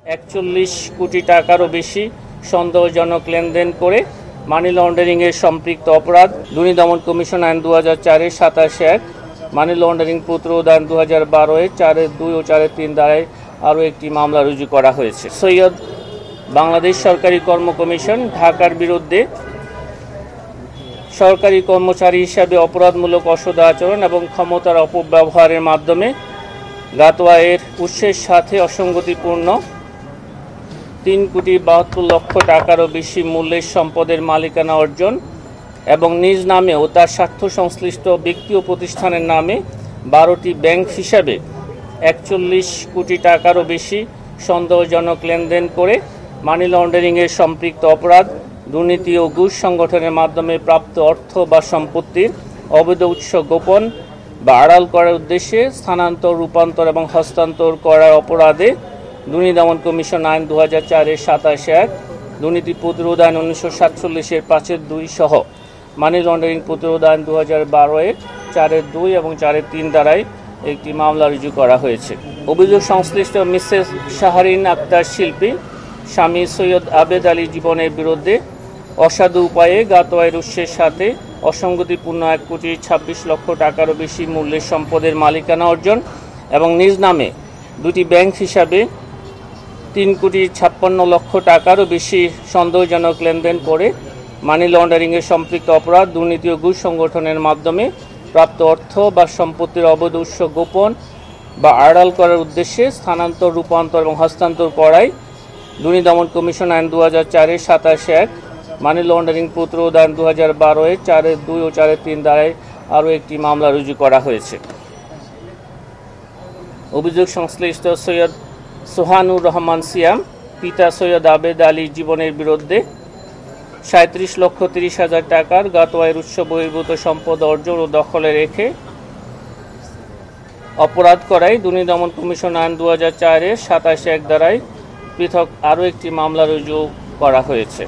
41 কোটি টাকারও বেশি সন্দেহজনক লেনদেন করে মানি লন্ডারিংয়ের সম্পৃক্ত অপরাধ দুর্নীতি দমন কমিশন আইন 2004-এর 27-1, মানি লন্ডারিং প্রতিরোধ আইন 2012-এর 4-2 ও 4-3 ধারায় আরও একটি মামলা রুজু করা হয়েছে। সৈয়দ বাংলাদেশ সরকারি কর্ম কমিশন ঢাকার বিরুদ্ধে সরকারি কর্মচারী হিসাবে অপরাধমূলক অসৎ আচরণ এবং ক্ষমতার অপব্যবহারের মাধ্যমে গাতোয়া-এর উৎসের সাথে অসঙ্গতিপূর্ণ 3,72,00,000 টাকারও বেশি মূল্যের সম্পদের মালিকানা অর্জন এবং নিজ নামে ও তার স্বার্থ সংশ্লিষ্ট ব্যক্তি ও প্রতিষ্ঠানের নামে 12টি ব্যাংক হিসাবে 41 কোটি টাকারও বেশি সন্দেহজনক লেনদেন করে মানি লন্ডারিংয়ের সম্পৃক্ত অপরাধ দুর্নীতি ও ঘুষ সংগঠনের মাধ্যমে প্রাপ্ত অর্থ বা সম্পত্তির অবৈধ উৎস গোপন বা আড়াল করার উদ্দেশ্যে স্থানান্তর, রূপান্তর এবং হস্তান্তর করার অপরাধে দুর্নীতি দমন কমিশন আইন 2004-এর 27-1, দুর্নীতি প্রতিরোধ আইন 1947-এর 5-2 সহ মানি লন্ডারিং প্রতিরোধ আইন 2012-এর 4-2 এবং 4-3 ধারায় একটি মামলা রুজু করা হয়েছে। অভিযোগ সংশ্লিষ্ট মিসেস শাহরিন আক্তার শিল্পী স্বামী সৈয়দ আবেদ আলী জীবনের বিরুদ্ধে অসাধু উপায়ে গাতোয়া-এর উৎসের সাথে অসঙ্গতিপূর্ণ 1,26,00,000 টাকারও বেশি মূল্যের সম্পদের মালিকানা অর্জন এবং নিজ নামে দুটি ব্যাংক হিসাবে 3,56,00,000 টাকারও বেশি সন্দেহজনক লেনদেন করে মানি লন্ডারিংয়ের সম্পৃক্ত অপরাধ দুর্নীতি ও ঘুষ সংগঠনের মাধ্যমে প্রাপ্ত অর্থ বা সম্পত্তির অবৈধ উৎস গোপন বা আড়াল করার উদ্দেশ্যে স্থানান্তর, রূপান্তর এবং হস্তান্তর করায় দুর্নীতি দমন কমিশন আইন 2004-এর 27-1, মানি লন্ডারিং প্রতিরোধ আইন 2012-এর 4-2 ও 4-3 ধারায় আরও একটি মামলা রুজু করা হয়েছে। অভিযোগ সংশ্লিষ্ট সৈয়দ সোহানুর রহমান সিয়াম পিতা সৈয়দ আবেদ আলী জীবনের বিরুদ্ধে 37,30,000 টাকার গাতোয়া-এর উৎস বহির্ভূত সম্পদ অর্জন ও দখলে রেখে অপরাধ করায় দুর্নীতি দমন কমিশন আইন 2004-এর 27-1 ধারায় পৃথক আরও একটি মামলা রুজু করা হয়েছে।